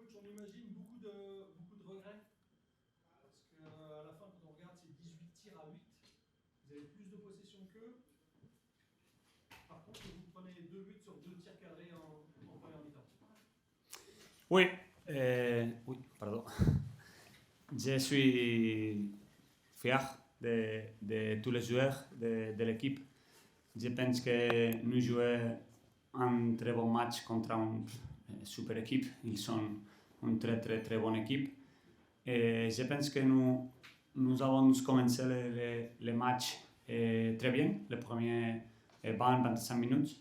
Coach, on imagine beaucoup de regrets. Parce qu'à la fin, quand on regarde, c'est 18 tirs à 8. Vous avez plus de possession qu'eux. Par contre, vous prenez 2 buts sur 2 tirs cadrés en première mi-temps. Oui, oui, pardon. Je suis fier de tous les joueurs de l'équipe. Je pense que nous jouons un très bon match contre une super équipe. Ils sont une très très très bonne équipe. Et je pense que nous avons commencé le match très bien, les premiers 20-25 minutes.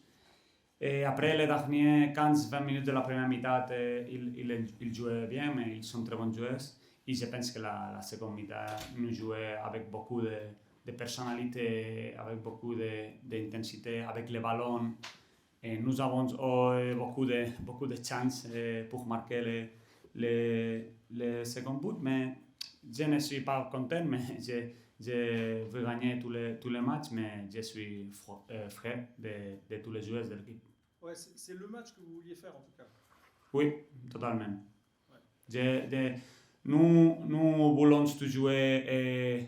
Et après les derniers 15-20 minutes de la première mi-temps, ils jouaient bien, mais ils sont très bons joueurs. Et je pense que la seconde mi-temps, nous jouons avec beaucoup de personnalité, avec beaucoup d'intensité, avec les ballons. Et nous avons beaucoup de chances pour marquer le second but, mais je ne suis pas content, mais je veux gagner tous les matchs, mais je suis fier de tous les joueurs de l'équipe. Ouais, c'est le match que vous vouliez faire en tout cas. Oui, totalement. Ouais. Nous voulons jouer,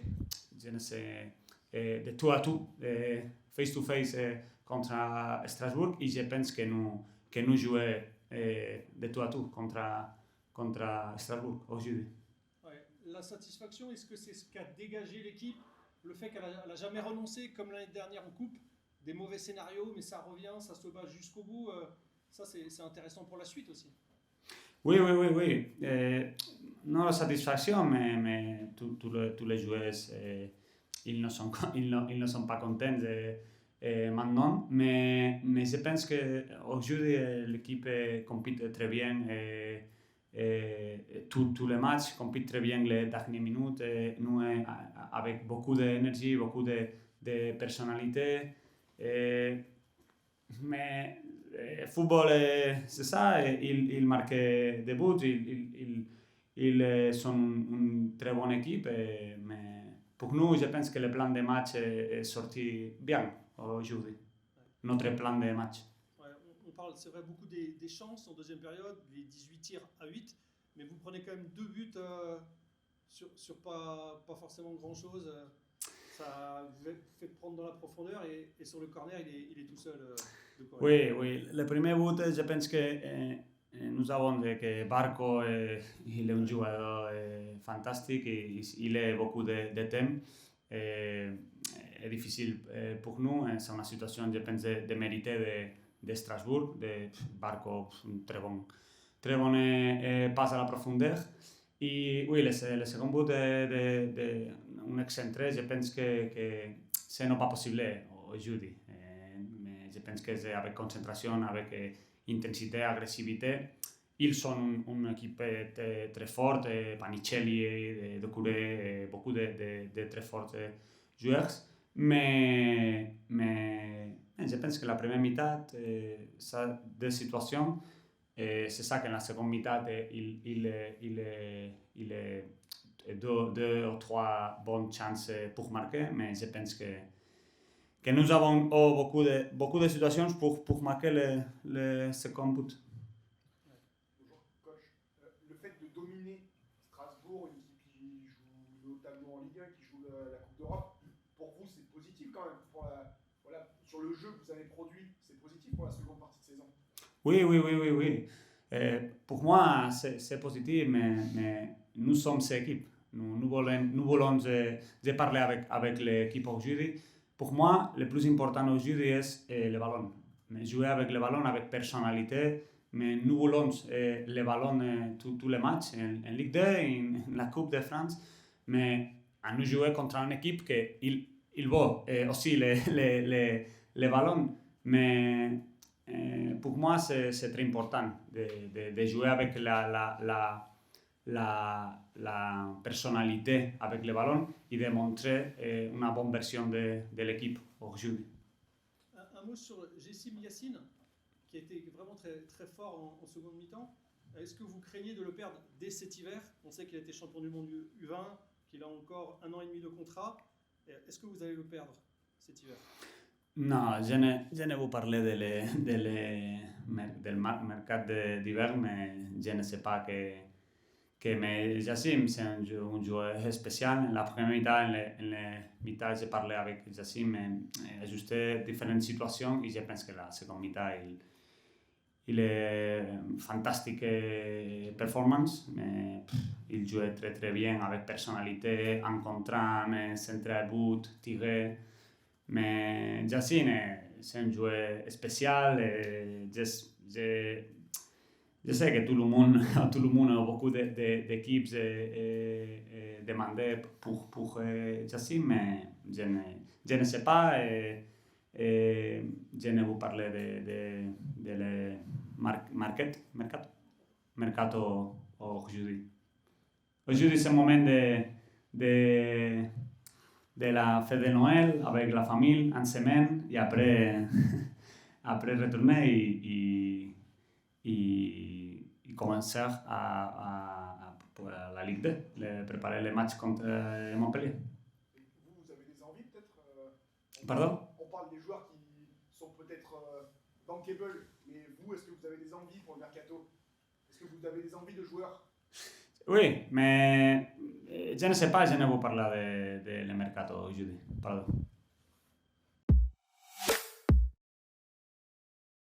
je ne sais, de tout à tout, face to face contre Strasbourg, et je pense que nous jouons de tout à tout contre Strasbourg aujourd'hui. Ouais. La satisfaction, est-ce que c'est ce qu'a dégagé l'équipe? Le fait qu'elle n'a jamais renoncé, comme l'année dernière en coupe, des mauvais scénarios, mais ça revient, ça se bat jusqu'au bout. Ça, c'est intéressant pour la suite aussi. Oui. Non la satisfaction, mais tous les joueurs, ils ne sont pas contents maintenant. Mais je pense qu'aujourd'hui, l'équipe compite très bien. Tous les matchs comptent très bien les dernières minutes. Nous, avec beaucoup d'énergie, beaucoup de personnalité. Mais le football, c'est ça, ils marquent des buts, ils sont une très bonne équipe, mais pour nous, je pense que le plan de match est sorti bien aujourd'hui, notre plan de match. Ouais, on parle, c'est vrai, beaucoup des chances en deuxième période, les 18 tirs à 8, mais vous prenez quand même 2 buts sur pas forcément grand-chose. Ça vous fait prendre dans la profondeur et sur le corner, il est tout seul. Oui. Le premier but, je pense que nous avons que Barco, il est un joueur fantastique, il a beaucoup de temps. C'est difficile pour nous, c'est une situation, je pense, de mériter de Strasbourg, de Barco, un très bon passe à la profondeur. Et oui, le second but un excentré, je pense que ce n'est pas possible aujourd'hui. Mais je pense que c'est avec concentration, avec intensité, agressivité. Ils sont une équipe très forte, Panicelli, Doucouré, beaucoup de très forts joueurs. Mais je pense que la première mi-temps, ça, des situations, c'est ça que la seconde mi-temps, il est deux ou trois bonnes chances pour marquer, mais je pense que nous avons beaucoup de situations pour marquer le second but. Bonjour coach, le fait de dominer Strasbourg, une équipe qui joue notamment en Ligue 1, qui joue la Coupe d'Europe, pour vous c'est positif quand même voilà, sur le jeu que vous avez produit, c'est positif pour la seconde partie de saison? Oui. Pour moi, c'est positif, mais nous sommes cette équipe. Nous voulons parler avec l'équipe aujourd'hui. Pour moi, le plus important aujourd'hui est le ballon. Mais jouer avec le ballon, avec personnalité. Mais nous voulons le ballon tous les matchs, en Ligue 2, en la Coupe de France. Mais à nous jouer contre une équipe qui veut aussi le ballon. Mais pour moi, c'est très important de jouer avec la personnalité avec le ballon et de montrer une bonne version de l'équipe aujourd'hui. Un mot sur Jessim Yassine, qui a été vraiment très, très fort en seconde mi-temps. Est-ce que vous craignez de le perdre dès cet hiver? On sait qu'il a été champion du monde U20, qu'il a encore 1 an et demi de contrat. Est-ce que vous allez le perdre cet hiver? No, je ne vous parler del mercat d'hivern, mais je ne sais pas mais Jassim, c'est un joueur spécial. En la première mi-temps, en la mi-temps, j'ai parlé avec Jassim et ajusté différentes situations et je pense que la seconde mi-temps, il est fantastique performance, mais il jouait très très bien avec personnalité, en contrant, centré à but, tiré. Mais Jassim, c'est un joueur spécial et je sais que tout le monde a beaucoup d'équipes demandées pour Jassim, mais je ne sais pas et je ne vous parler de le mercato aujourd'hui. Aujourd'hui, c'est le moment de la fête de Noël avec la famille en semaine et après retourner et commencer pour la Ligue 2, préparer les matchs contre Montpellier. Et vous avez des envies peut-être Pardon? On parle des joueurs qui sont peut-être bankable, mais vous, est-ce que vous avez des envies pour le mercato? Est-ce que vous avez des envies de joueurs? Oui, mais je ne sais pas, je ne vous parle de le mercato aujourd'hui. Pardon.